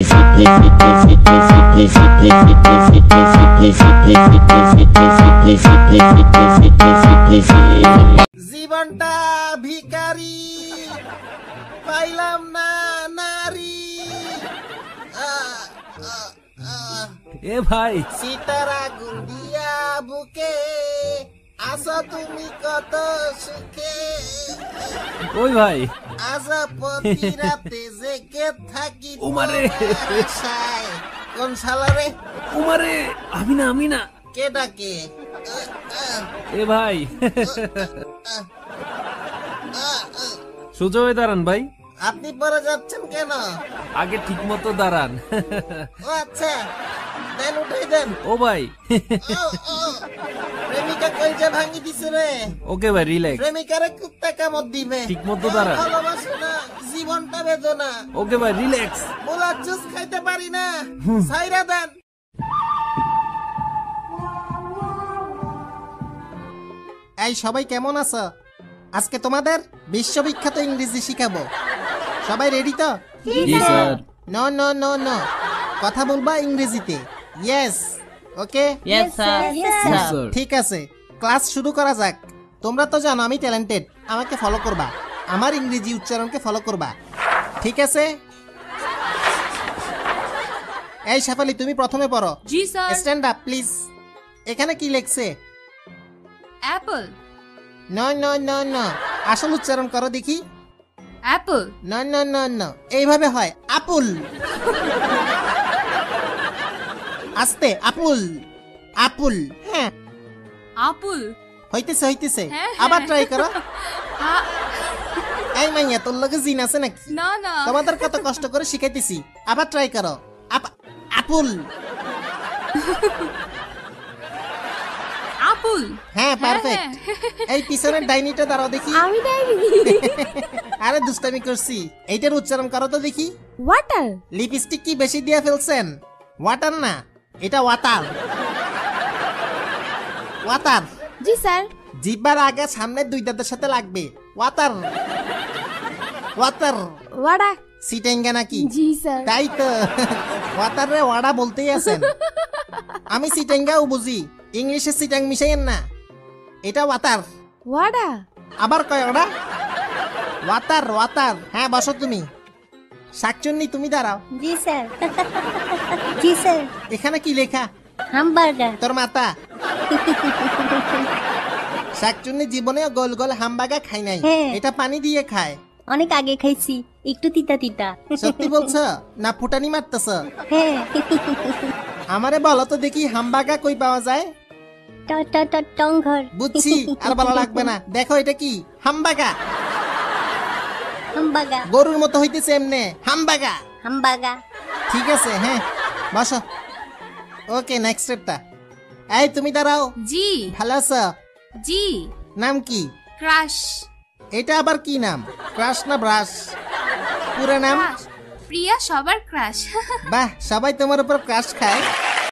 জীবনটা ভিখারি, পাইলাম না নারী। এ ভাই সীতারা গুন্ডিয়া বুকে আসো তুমি কত সুখে। ওই ভাই আজ প্রতি রাতে জেগে থাকি উমারে। আশায়। কোন শালারে? উমারে আমি না কে ডাকে? এ ভাই সোজা হয়ে দাঁড়ান ভাই। আপনি পরে যাচ্ছেন কেন? আগে ঠিক মতো দাঁড়ান। ও আচ্ছা, দেন উঠাই দেন। ও ভাই ও, ও, প্রেমিকা কই যে ভাঙি দিছে রে। ওকে ভাই রিল্যাক্স। প্রেমিকারে কুত্তা কামড় দিবে। ঠিক মতো দাঁড়ান। ভালোবাসে না, জীবনটা বেদনা। ওকে ভাই রিল্যাক্স। মোলার জুস খাইতে পারি না, ছাইরা দেন। এই সবাই কেমন আছো? আজকে তোমাদের বিশ্ববিখ্যাত ইংরেজি শিখাবো। সবাই রেডি তো? জি sir. No no no no, কথা বলবা ইংরেজিতে। Yes, okay. Yes, sir. Yes, sir. Sir ঠিক আছে, ক্লাস শুরু করা যাক। তোমরা তো জানো আমি ট্যালেন্টেড, আমাকে ফলো করবা, আমার ইংরেজি উচ্চারণকে ফলো করবা, ঠিক আছে? এই শেফালি, তুমি প্রথমে পড়ো। জি স্যার। Stand up please. এখানে কি লেখছে? Apple. No no no no, আসল উচ্চারণ করো দেখি। Apple. No no no no, এইভাবে হয় আপুল। আস্তে, আপুল আপুল। হ্যাঁ, আপুল। হইতেছে হইতেছে, হ্যাঁ, আবার হ্যাঁ। ট্রাই করো। আ- এই মাইয়া, তোর লগে জিন আছে নাকি? না না। তোমাদের কত কষ্ট করে শিখাইতেছি, আবার ট্রাই করো। আপুল। আপুল। হ্যাঁ, পারফেক্ট। হ্যাঁ। এই পিছনের ডাইনিটা দাঁড়াও দেখি। আমি ডাইনি। আরে দুষ্টামি করছি, এইটার উচ্চারণ করো তো দেখি। ওয়াটার। লিপস্টিক কি বেশি দিয়ে ফেলছেন? ওয়াটার না, এটা ওয়াটার। ওয়াটার। জি স্যার। জিহ্বার আগে সামনের দুই দাঁতের সাথে লাগবে। Water water. ওয়াডা। সিটেঙ্গা নাকি? জি স্যার। তাই তো, ওয়াটার রে ওয়াডা বলতেই আছেন। আমি সিটেঙ্গাও বুঝি, ইংলিশে সিটাং মিশাইয়েন না। এটা ওয়াটার। ওয়াডা। আবার কয় ওটা? Water water. হ্যাঁ, বসো তুমি। শাকচুন্নি, তুমি দাঁড়াও। জি স্যার। জি স্যার। এখানে কি লেখা? হামবার্গার। তোর মাতা। শাকচুন্নি জীবনেও গোল গোল হামবাগা খাই নাই, হ্যাঁ। এটা পানি দিয়ে খায়। অনেক আগে খাইছি, একটু তিতা তিতা। সত্যি বলছো না ফুটানি মারতেছ? হ্যাঁ। আমারে বলো তো দেখি, হামবাগা কই পাওয়া যায়? টংঘর। বুঝছি, আর বলা লাগবে না। দেখো এটা কি? হামবাগা। হামবাগা। গরুর মতো হইতেছে এমনে, হামবাগা। হামবাগা। ঠিক আছে, হ্যাঁ, বসো। ওকে, নেক্সট স্টেপটা। এই তুমি দাঁড়াও। জি। ভালো আছো? জি। নাম কি? ক্রাশ। এটা আবার কি নাম? ক্রাশ না ব্রাশ? পুরো নাম? ক্রাশ। প্রিয়া সবার ক্রাশ। বাহ, সবাই তোমার উপর ক্রাশ খায়।